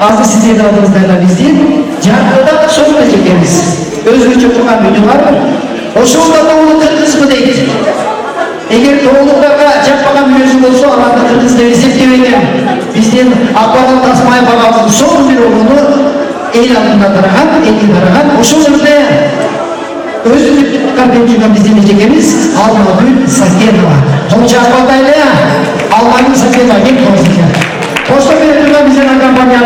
azı sizin adınızda bizdin. Canlıda sonra çekeriz. Özgürce kurgan videolar var. Oşulda doğulu kırgız mı değil? Eğer doğuluklarga çapmagan mevzu olsa alanda kırgızda eseptebeyken bizden akbadan tasmaya bağlı son bir oğlunu el altında taragan, eli taragan, oşul yerde özgür kardeşimden bizden çekeriz. Almagül Sakenova. Hoca akbatayla ya, Almagül Sakenova gel konuşacak. Hoşta bir türlü bizden kampanya